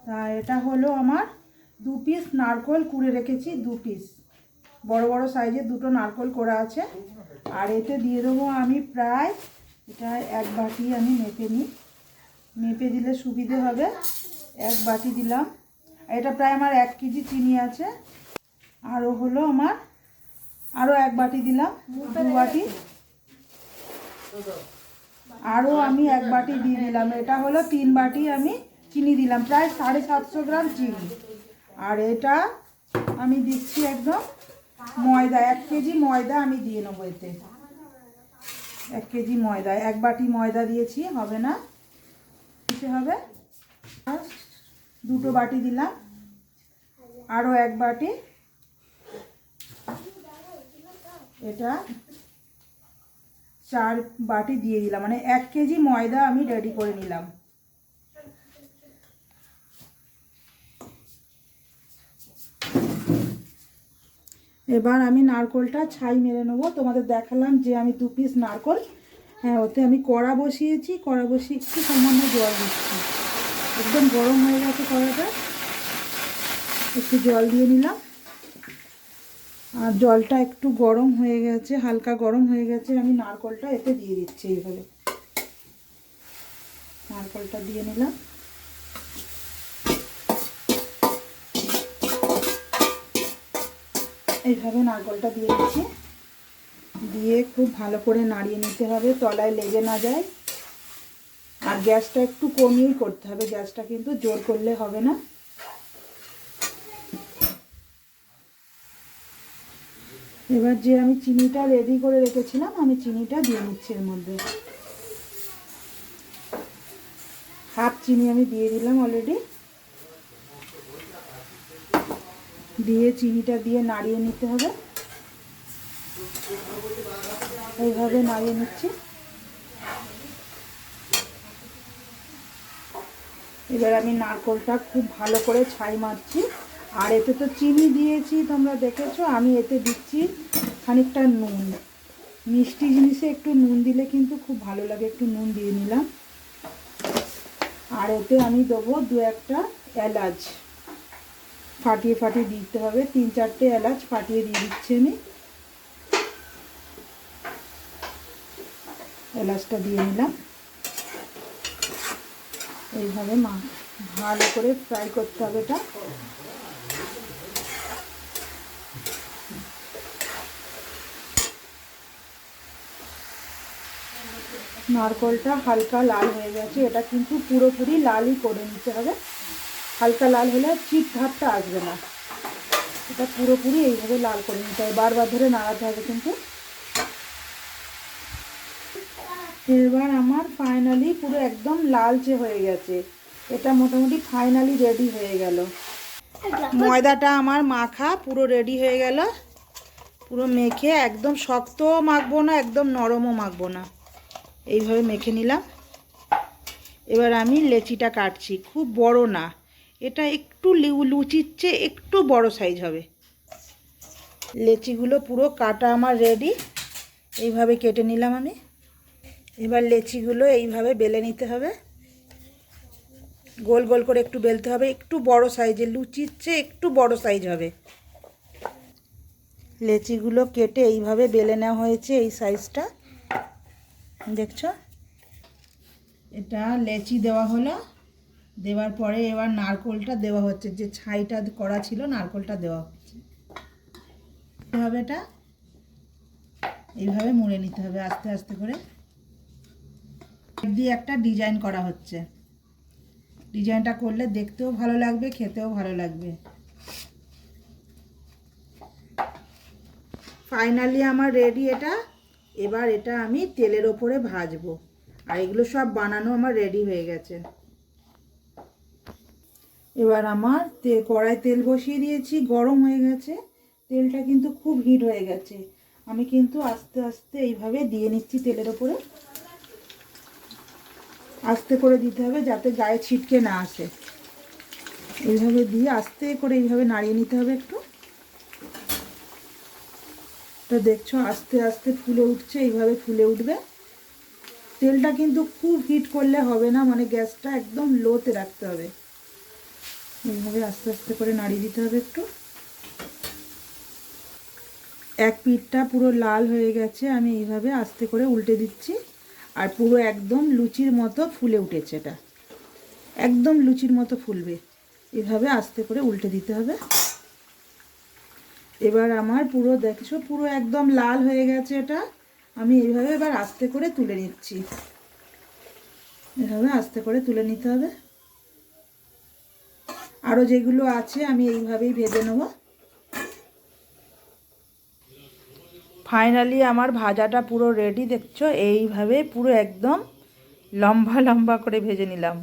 তা এটা হলো আমার 2 পিস নারকেল কুড়ে রেখেছি, 2 পিস বড় বড় সাইজের দুটো নারকেল করা আছে। আর এতে দিয়ে দেবো আমি প্রায়, এটা 1 বাটি আমি মেপে নিই, মেপে দিলে সুবিধে হবে। 1 বাটি দিলাম। এটা প্রায় আমার 1 কেজি চিনি আছে। আরও হলো আমার আরও 1 বাটি দিলাম, 2 বাটি। আরও আমি 1 বাটি দিয়ে দিলাম, এটা হলো 3 বাটি আমি চিনি দিলাম, প্রায় 750 গ্রাম চিনি। আর এটা আমি দিচ্ছি একদম ময়দা, 1 কেজি ময়দা আমি দিয়ে নেবো এতে। 1 কেজি ময়দা, 1 বাটি ময়দা দিয়েছি, হবে না, দিতে হবে। আর 2টো বাটি দিলাম, আরও 1 বাটি, এটা 4 বাটি দিয়ে দিলাম, মানে 1 কেজি ময়দা আমি রেডি করে নিলাম। এবার আমি নারকেলটা ছাই মেরে নেবো। তোমাদের দেখালাম যে আমি 2 পিস নারকেল, হ্যাঁ, ওতে আমি কড়া বসিয়েছি, কড়া বসিয়ে একটু সামান্য জল দিচ্ছি। একদম গরম হয়ে গেছে কড়াটা, একটু জল দিয়ে নিলাম। আর জলটা একটু গরম হয়ে গেছে, হালকা গরম হয়ে গেছে, আমি নারকেলটা এতে দিয়ে দিচ্ছি। এইভাবে নারকেলটা দিয়ে নিলাম। এইভাবে নারকেলটা দিয়ে দিচ্ছি, দিয়ে খুব ভালো করে নাড়িয়ে নিতে হবে, তলায় লেগে না যায়। আর গ্যাসটা একটু কমিয়েই করতে হবে, গ্যাসটা কিন্তু জোর করলে হবে না। এবার যে আমি চিনিটা রেডি করে রেখেছিলাম, আমি চিনিটা দিয়ে নিচ্ছি এর মধ্যে। হাফ চিনি আমি দিয়ে দিলাম অলরেডি। দিয়ে চিনিটা দিয়ে নাড়িয়ে নিতে হবে, এইভাবে নাড়িয়ে নিচ্ছি। এবার আমি নারকেলটা খুব ভালো করে ছাই মারছি। আর এতে তো চিনি দিয়েছি, তোমরা দেখেছো। আমি এতে দিচ্ছি খানিকটা নুন, মিষ্টি জিনিসে একটু নুন দিলে কিন্তু খুব ভালো লাগে, একটু নুন দিয়ে নিলাম। আর এতে আমি দেবো 2-1টা এলাচ, ফাটিয়ে ফাটিয়ে দিতে হবে, 3-4টে এলাচ ফাটিয়ে দিয়ে দিচ্ছি আমি। এলাচটা দিয়ে নিলাম। এইভাবে ভালো করে ফ্রাই করতে হবে এটা। নারকেলটা হালকা লাল হয়ে গেছে, এটা কিন্তু পুরোপুরি লালই করে নিতে হবে। হালকা লাল হলে চিট ভাবটা আসবে না, এটা পুরোপুরি এইভাবে লাল করে নিতে হবে, বারবার ধরে নাড়াতে হবে কিন্তু। এবার আমার ফাইনালি পুরো একদম লালচে হয়ে গেছে, এটা মোটামুটি ফাইনালি রেডি হয়ে গেল। ময়দাটা আমার মাখা পুরো রেডি হয়ে গেল, পুরো মেখে একদম শক্তও মাখবো না, একদম নরমও মাখবো না, এইভাবে মেখে নিলাম। এবার আমি লেচিটা কাটছি, খুব বড় না, এটা একটু লুচির চেয়ে একটু বড় সাইজ হবে। লেচিগুলো পুরো কাটা আমার রেডি, এইভাবে কেটে নিলাম আমি। এবার লেচিগুলো এইভাবে বেলে নিতে হবে, গোল গোল করে একটু বেলতে হবে, একটু বড় সাইজের, লুচির চেয়ে একটু বড় সাইজ হবে। লেচিগুলো কেটে এইভাবে বেলে নেওয়া হয়েছে, এই সাইজটা দেখছো। এটা লেচি দেওয়া হলো, দেওয়ার পরে এবার নারকেলটা দেওয়া হচ্ছে, যে ছাইটা করা ছিল নারকেলটা দেওয়া হচ্ছে। হবে এটা এইভাবে মুড়ে নিতে হবে আস্তে আস্তে করে, দিয়ে একটা ডিজাইন করা হচ্ছে। ডিজাইনটা করলে দেখতেও ভালো লাগবে, খেতেও ভালো লাগবে। ফাইনালি আমার রেডি এটা। এবার এটা আমি তেলের ওপরে ভাজবো। আর এগুলো সব বানানো আমার রেডি হয়ে গেছে। এবার আমার কড়াই তেল বসিয়ে দিয়েছি, গরম হয়ে গেছে, তেলটা কিন্তু খুব হিট হয়ে গেছে। আমি কিন্তু আস্তে আস্তে এইভাবে দিয়ে নিচ্ছি তেলের ওপরে, আস্তে করে দিতে হবে যাতে গায়ে ছিটকে না আসে। এইভাবে দিয়ে আস্তে করে এইভাবে নাড়িয়ে নিতে হবে একটু। তো দেখছো আস্তে আস্তে ফুলে উঠছে, এইভাবে ফুলে উঠবে। তেলটা কিন্তু খুব হিট করলে হবে না, মানে গ্যাসটা একদম লোতে রাখতে হবে। এইভাবে আস্তে আস্তে করে নাড়িয়ে দিতে হবে একটু। এক পিঠটা পুরো লাল হয়ে গেছে, আমি এইভাবে আস্তে করে উল্টে দিচ্ছি। আর পুরো একদম লুচির মতো ফুলে উঠেছে, এটা একদম লুচির মতো ফুলবে। এভাবে আস্তে করে উল্টে দিতে হবে। এবার আমার পুরো দেখছো পুরো একদম লাল হয়ে গেছে এটা। আমি এইভাবে এবার আস্তে করে তুলে নিচ্ছি। এভাবে আস্তে করে তুলে নিতে হবে। আরও যেগুলো আছে আমি এইভাবেই ভেজে নেব। ফাইনালি আমার ভাজাটা পুরো রেডি, দেখছো এইভাবে পুরো একদম লম্বা লম্বা করে ভেজে নিলাম।